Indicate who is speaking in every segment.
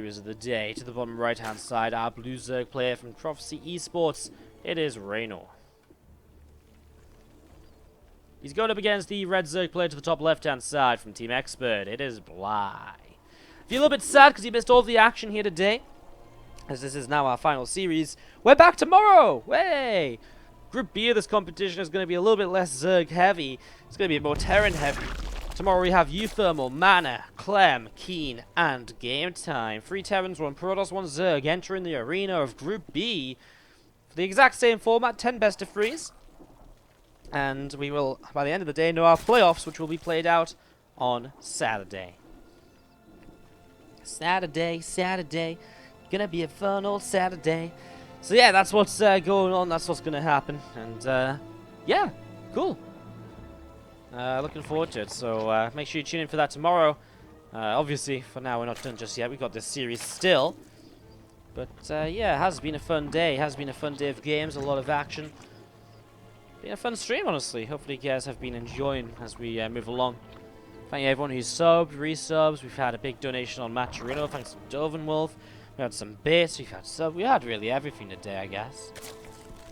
Speaker 1: heroes of the day. To the bottom right hand side, our blue Zerg player from Prophecy Esports. It is Reynor. He's going up against the red Zerg player to the top left hand side from Team Expert. It is Bly. Feel a little bit sad because he missed all of the action here today, as this is now our final series. We're back tomorrow! Way! Group B of this competition is going to be a little bit less Zerg heavy. It's going to be more Terran heavy. Tomorrow we have Euthermal, Mana, Clem, Keen, and Game Time. 3 Terrans, 1 Protoss, 1 Zerg entering the arena of Group B for the exact same format, 10 best of 3s. And we will, by the end of the day, know our playoffs, which will be played out on Saturday. Saturday. Gonna be a fun old Saturday. So yeah, that's what's going on. That's what's gonna happen. And yeah, cool. Looking forward to it. So make sure you tune in for that tomorrow. Obviously, for now, we're not done just yet. We've got this series still. But yeah, it has been a fun day. It has been a fun day of games, a lot of action. Been a fun stream, honestly. Hopefully you guys have been enjoying as we move along. Thank you everyone who's subbed, resubs. We've had a big donation on Maturino. Thanks to Dovenwolf. We had some bits. We've had sub. We had really everything today, I guess.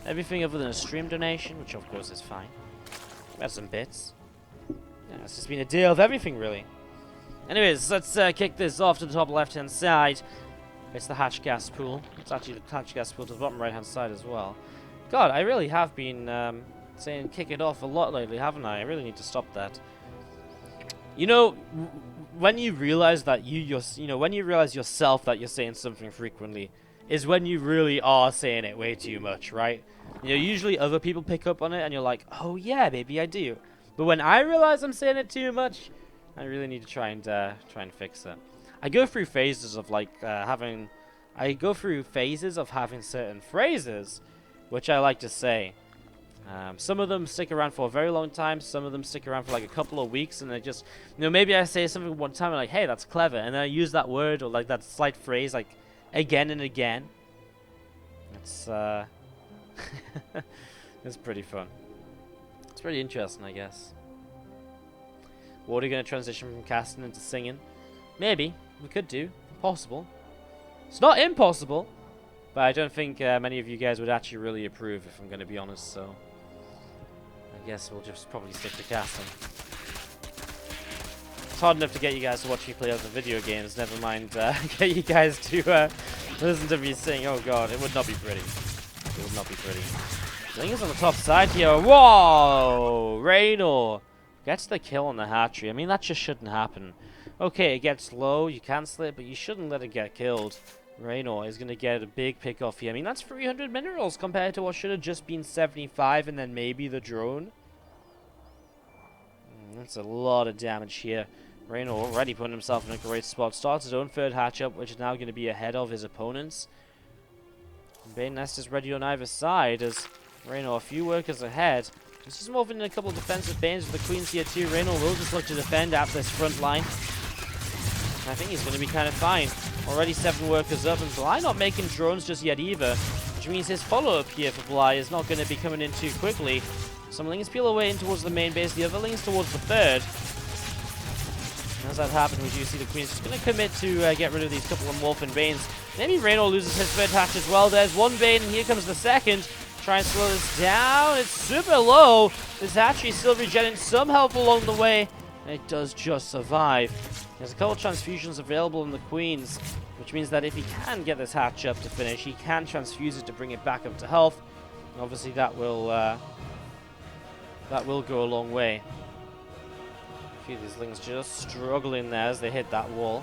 Speaker 1: Everything other than a stream donation, which of course is fine. We had some bits. Yeah, it's just been a day of everything, really. Anyways, let's kick this off to the top left-hand side. It's the hatch gas pool. It's actually the hatch gas pool to the bottom right-hand side as well. God, I really have been saying kick it off a lot lately, haven't I? I really need to stop that. You know, when you realize that when you realize yourself that you're saying something frequently, is when you really are saying it way too much, right? You know, usually other people pick up on it and you're like, oh yeah, maybe I do. But when I realize I'm saying it too much, I really need to try and fix it. I go through phases of like having certain phrases which I like to say. Some of them stick around for a very long time. Some of them stick around for like a couple of weeks, and they just, maybe I say something one time and like, hey, that's clever, and then I use that word or like that slight phrase like again and again. It's it's pretty fun. It's pretty interesting, I guess. What are you going to transition from casting into singing? Maybe we could do. Possible. It's not impossible. But I don't think many of you guys would actually really approve, if I'm going to be honest, so I guess we'll just probably stick to casting. It's hard enough to get you guys to watch me play other video games, never mind get you guys to listen to me sing. Oh god, it would not be pretty. It would not be pretty. Lingers on the top side here. Whoa! Reynor gets the kill on the hatchery. I mean, that just shouldn't happen. Okay, it gets low, you cancel it, but you shouldn't let it get killed. Reynor is going to get a big pick off here. I mean, that's 300 minerals compared to what should have just been 75 and then maybe the drone. That's a lot of damage here. Reynor already putting himself in a great spot. Starts his own third hatch up, which is now going to be ahead of his opponents. Bane Nest is ready on either side as Reynor a few workers ahead. He's just moving in a couple of defensive Banes with the Queens here too. Reynor will just look to defend at this front line. I think he's going to be kind of fine. Already 7 workers up, and Bly not making drones just yet either, which means his follow-up here for Bly is not going to be coming in too quickly. Some Lings peel away in towards the main base, the other Lings towards the third. And as that happens, we do see the Queen's just going to commit to get rid of these couple of Morphin Banes. Maybe Reynor loses his third hatch as well. There's one Bane, and here comes the second. Try and slow this down. It's super low. This hatchery still regenerating some health along the way, and it does just survive. There's a couple of transfusions available in the Queens, which means that if he can get this hatch up to finish, he can transfuse it to bring it back up to health. And obviously that will go a long way. A few of these Lings just struggling there as they hit that wall.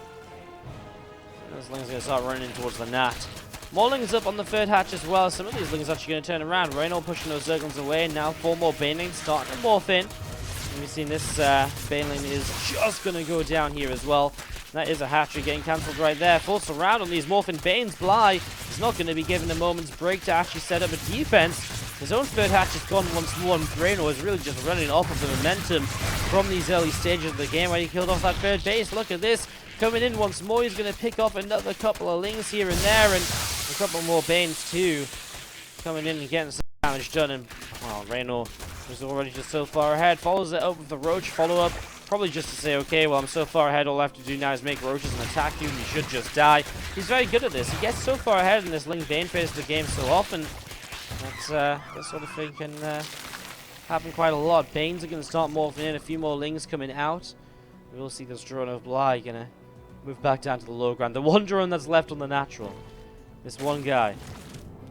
Speaker 1: And those Lings are going to start running in towards the Nat. More Lings up on the third hatch as well. Some of these Lings are actually going to turn around. Reynor pushing those Zerglings away. Now 4 more Banelings starting to morph in. And we've seen this Baneling is just going to go down here as well. That is a hatchery getting cancelled right there. Full surround on these Morphin Banes. Bly is not going to be given a moment's break to actually set up a defense. His own third hatch is gone once more, and Reynor is really just running off of the momentum from these early stages of the game where he killed off that third base. Look at this. Coming in once more. He's going to pick up another couple of Lings here and there, and a couple more Banes too. Coming in and getting some damage done, and well, Reynor was already just so far ahead. Follows it up with the Roach follow-up. Probably just to say, okay, well, I'm so far ahead, all I have to do now is make roaches and attack you, and you should just die. He's very good at this. He gets so far ahead in this Ling Bane phase of the game so often that this sort of thing can happen quite a lot. Banes are going to start morphing in, a few more Lings coming out. We will see this drone of Bly going to move back down to the low ground. The one drone that's left on the natural. This one guy.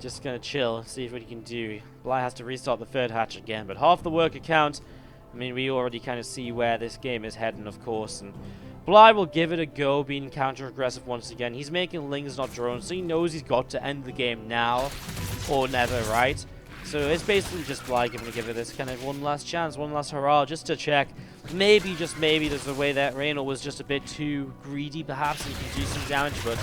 Speaker 1: Just going to chill, see what he can do. Bly has to restart the third hatch again, but half the worker count. I mean, we already kind of see where this game is heading, of course, and Bly will give it a go, being counter-aggressive once again. He's making Lings, not drones, so he knows he's got to end the game now or never, right? So it's basically just Bly going to give it this kind of one last chance, one last hurrah, just to check. Maybe, just maybe, there's a way that Reynor was just a bit too greedy, perhaps, and he can do some damage, but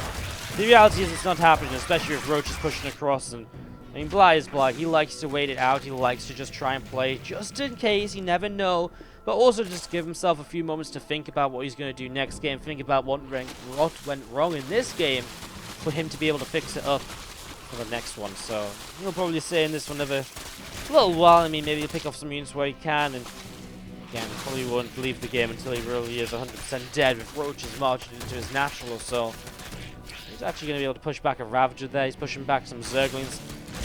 Speaker 1: the reality is it's not happening, especially if Roach is pushing across, and I mean, Bly is Bly. He likes to wait it out. He likes to just try and play just in case. You never know. But also just give himself a few moments to think about what he's going to do next game. Think about what went wrong in this game for him to be able to fix it up for the next one. So he'll probably stay in this one another little while. I mean, maybe he'll pick off some units where he can. And again, probably won't leave the game until he really is 100% dead with Roaches marching into his natural or so. He's actually going to be able to push back a Ravager there. He's pushing back some Zerglings.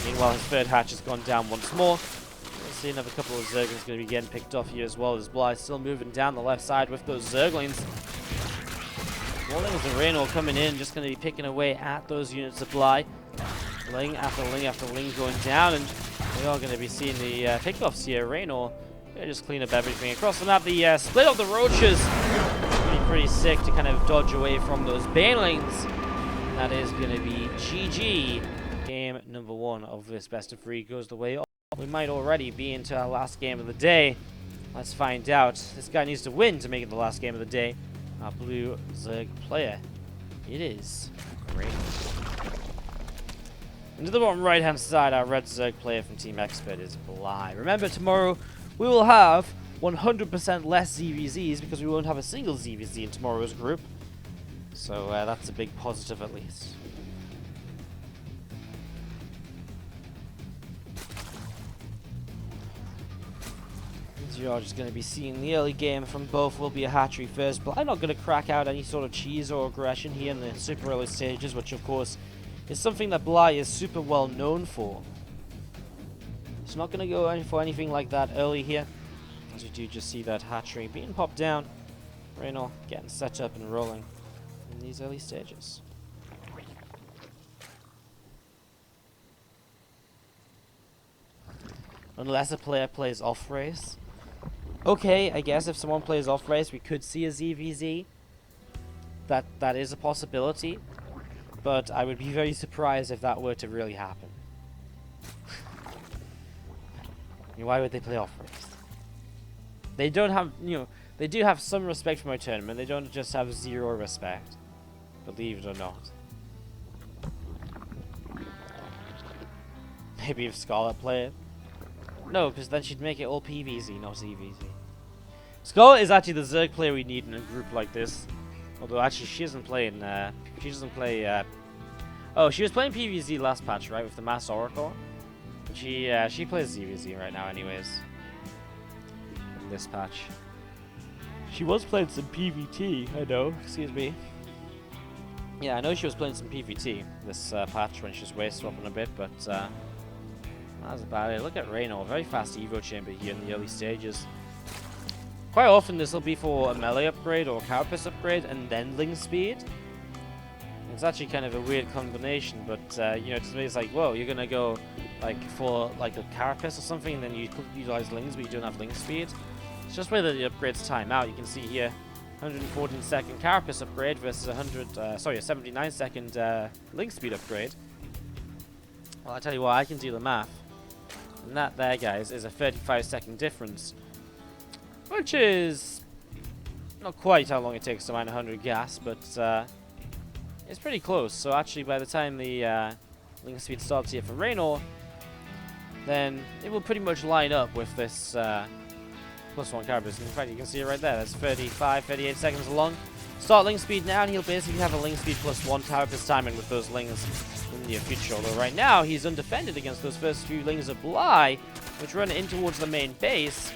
Speaker 1: Meanwhile, his third hatch has gone down once more. We'll see another couple of Zerglings going to be getting picked off here as well, as Bly still moving down the left side with those Zerglings. More Lings and Reynor coming in, just going to be picking away at those units of Bly. Ling after Ling after Ling going down, and we are going to be seeing the pickoffs here. Reynor, just clean up everything across the map. The split of the Roaches pretty sick to kind of dodge away from those Banelings. And that is going to be GG. Game number 1 of this best of 3 goes the way of. We might already be into our last game of the day. Let's find out. This guy needs to win to make it the last game of the day. Our blue Zerg player. It is Reynor. And to the bottom right hand side, our red Zerg player from Team Expert is Bly. Remember, tomorrow we will have 100% less ZvZs because we won't have a single ZvZ in tomorrow's group. So that's a big positive at least. You are just going to be seeing the early game from both. Will be a hatchery first, but I'm not going to crack out any sort of cheese or aggression here in the super early stages, which of course is something that Bly is super well known for. It's not going to go for anything like that early here, as you do just see that hatchery being popped down. Reynor getting set up and rolling in these early stages. Unless a player plays off race. Okay, I guess if someone plays off race, we could see a ZvZ. That is a possibility, but I would be very surprised if that were to really happen. I mean, why would they play off race? They don't have, they do have some respect for my tournament. They don't just have zero respect, believe it or not. Maybe if Scarlet played. No, because then she'd make it all PvZ, not ZvZ. Scarlet is actually the Zerg player we need in a group like this. Although actually she doesn't play in, she doesn't play, oh, she was playing PvZ last patch, right, with the Mass Oracle. But she plays ZvZ right now anyways. In this patch. She was playing some PvT, I know, excuse me. Yeah, I know she was playing some PvT this patch when she was waist swapping a bit, but that's about it. Look at Reynor, very fast Evo chamber here in the early stages. Quite often this will be for a melee upgrade or a carapace upgrade and then Ling speed. It's actually kind of a weird combination, but it's like, whoa, you're gonna go like for like a carapace or something, and then you utilize Lings, but you don't have Ling speed. It's just where the upgrades time out. You can see here, 114 second carapace upgrade versus a 79 second Ling speed upgrade. Well, I tell you what, I can do the math. And that there, guys, is a 35-second difference. Which is not quite how long it takes to mine 100 gas, but it's pretty close. So actually, by the time the Ling speed starts here for Reynor, then it will pretty much line up with this +1 carapace. In fact, you can see it right there. That's 38 seconds long. Start Ling speed now, and he'll basically have a Ling speed +1 carapace timing with those Lings in the near future. Although right now, he's undefended against those first few Lings of Bly, which run in towards the main base.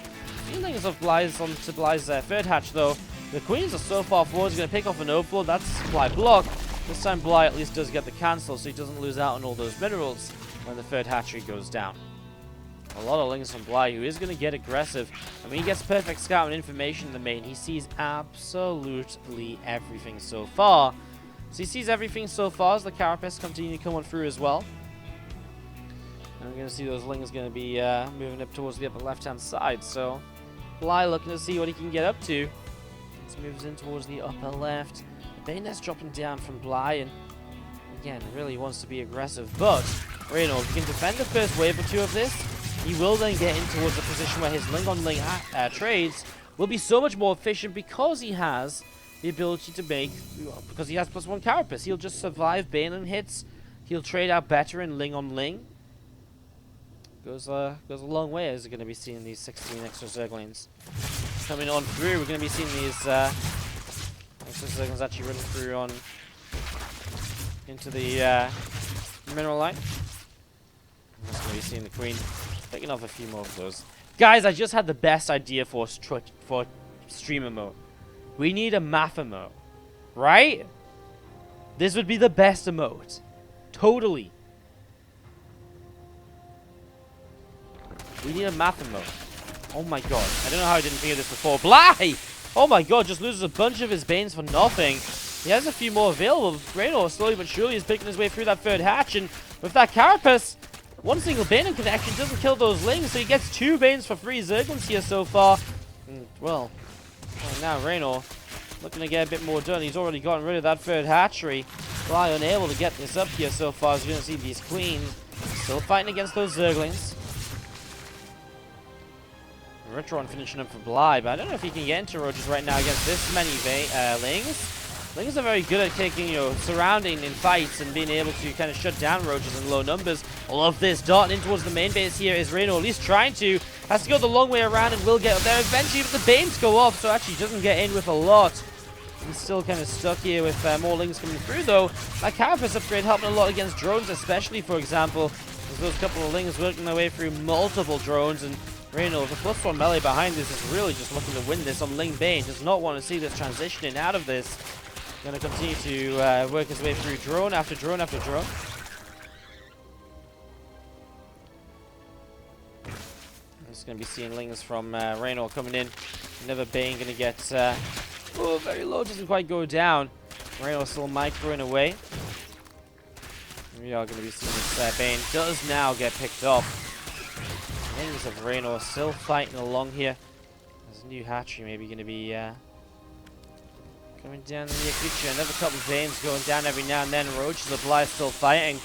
Speaker 1: Feelings of Bly's onto Bly's third hatch though. The queens are so far forward, he's going to pick off an overlord. That's a supply block. This time Bly at least does get the cancel, so he doesn't lose out on all those minerals when the third hatchery goes down. A lot of lings from Bly, who is going to get aggressive. I mean, he gets perfect scout and information in the main. He sees absolutely everything so far. So he sees everything so far as the carapace continue to come on through as well. And we're going to see those lings going to be moving up towards the upper left-hand side. So Bly looking to see what he can get up to. This moves in towards the upper left. Bayonet's dropping down from Bly, and again, really wants to be aggressive. But Reynor, if he can defend the first wave or two of this, he will then get in towards a position where his ling-on-ling trades will be so much more efficient because he has the ability to make, because he has +1 carapace. He'll just survive Bayonet hits. He'll trade out better in ling-on-ling. Goes a long way, as we're going to be seeing these 16 extra Zerglings coming on through. We're going to be seeing these extra Zerglings actually running through on into the mineral line. We're going to be seeing the Queen picking off a few more of those. Guys, I just had the best idea for streamer mode. We need a math emote, right? This would be the best emote. Totally. We need a math emote. Oh my god. I don't know how I didn't think of this before. Bly! Oh my god, just loses a bunch of his Banes for nothing. He has a few more available. Reynor slowly but surely is picking his way through that third hatch, and with that carapace, one single Bane connection doesn't kill those lings, so he gets 2 Banes for 3 Zerglings here so far. And, well, now Reynor looking to get a bit more done. He's already gotten rid of that third hatchery. Bly unable to get this up here so far, as you're going to see these Queens still fighting against those Zerglings. Retron finishing up for Bly, but I don't know if he can get into Roaches right now against this many lings. Lings are very good at taking, surrounding in fights and being able to kind of shut down Roaches in low numbers. I love this. Darting in towards the main base here is Reynor, at least trying to. Has to go the long way around and will get there eventually, but the Banes go off, so actually doesn't get in with a lot. He's still kind of stuck here with more lings coming through, though. That carapace upgrade helping a lot against drones, especially, for example. There's those couple of lings working their way through multiple drones, and Reynor, with a +1 melee behind this, is really just looking to win this on Ling Bane. Does not want to see this transitioning out of this. Going to continue to work his way through drone after drone after drone. Just going to be seeing lings from Reynor coming in. Another Bane going to get very low, doesn't quite go down. Reynor still microing away. We are going to be seeing this Bane does now get picked off. Lings of Reynor still fighting along here. There's a new hatchery maybe going to be coming down in the near future. Another couple of Banes going down every now and then. Roaches of Bly still fighting.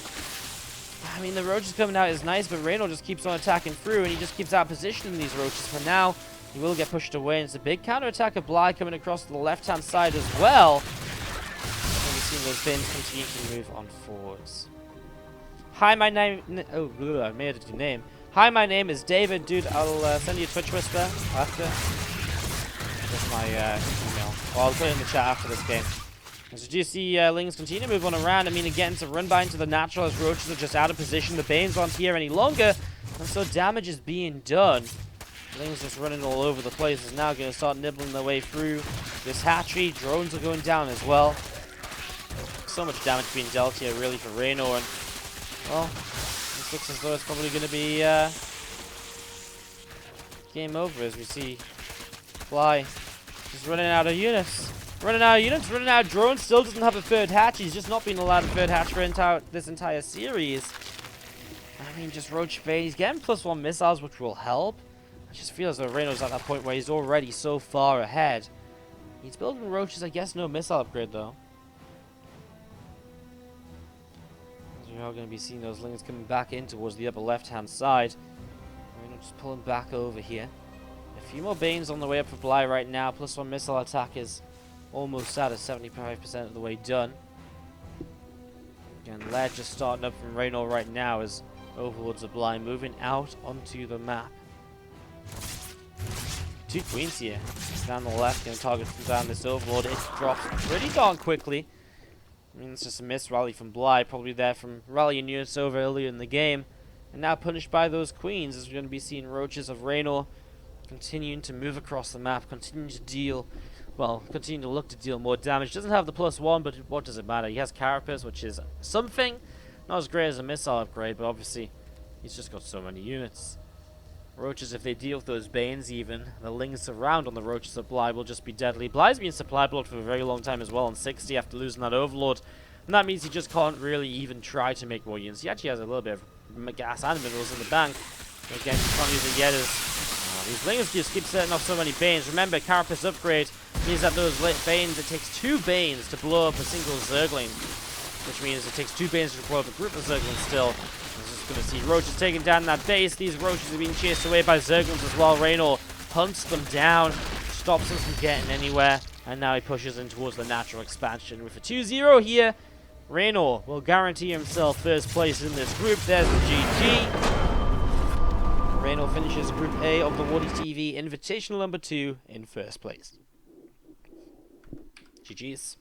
Speaker 1: I mean, the Roaches coming out is nice, but Reynor just keeps on attacking through, and he just keeps out positioning these Roaches. For now, he will get pushed away, and it's a big counterattack of Bly coming across to the left-hand side as well. And we've seen those Banes continue to move on forwards. Hi, my name... Oh, I made a new name. Hi, my name is David. Dude, I'll send you a Twitch whisper after. That's my email. Well, I'll put it in the chat after this game. As you see lings continue to move on around. I mean, again, it's a run by into the natural as Roaches are just out of position. The Banes aren't here any longer, and so damage is being done. Lings just running all over the place. Is now going to start nibbling their way through this hatchery. Drones are going down as well. So much damage being dealt here, really, for Reynor. And, well, it looks as though it's probably going to be game over, as we see Bly just running out of units. Running out of drones. Still doesn't have a third hatch. He's just not been allowed a third hatch for this entire series. I mean, just Roach Bane. He's getting +1 missiles, which will help. I just feel as though Reynor's at that point where he's already so far ahead. He's building Roaches, I guess no missile upgrade, though. You're all going to be seeing those lings coming back in towards the upper left-hand side. Reynor just pulling back over here. A few more Banes on the way up for Bly right now. +1 missile attack is almost at 75% of the way done. Again, lead just starting up from Reynor right now as Overlords of Bly moving out onto the map. 2 Queens here. Down the left, going to target down this Overlord. It drops pretty darn quickly. I mean, it's just a miss rally from Bly, probably there from rallying units over earlier in the game. And now punished by those Queens, as we're going to be seeing Roaches of Reynor continuing to move across the map, continue to look to deal more damage. Doesn't have the +1, but what does it matter? He has Carapace, which is something. Not as great as a missile upgrade, but obviously he's just got so many units. Roaches, if they deal with those Banes even, the Lings around on the Roach supply will just be deadly. Bly's been supply blocked for a very long time as well on 60 after losing that Overlord. And that means he just can't really even try to make more units. He actually has a little bit of gas and minerals in the bank. But again, he can't use it yet as these Lings just keep setting off so many Banes. Remember, Carapace upgrade means that those Banes, it takes 2 Banes to blow up a single Zergling. Which means it takes 2 Banes to blow up a group of Zerglings still. Going to see Roaches taking down that base. These Roaches are being chased away by Zerglings as well. Reynor hunts them down, stops them from getting anywhere, and now he pushes in towards the natural expansion. With a 2-0 here, Reynor will guarantee himself first place in this group. There's the GG. Reynor finishes Group A of the WardiTV Invitational number 2 in first place. GG's.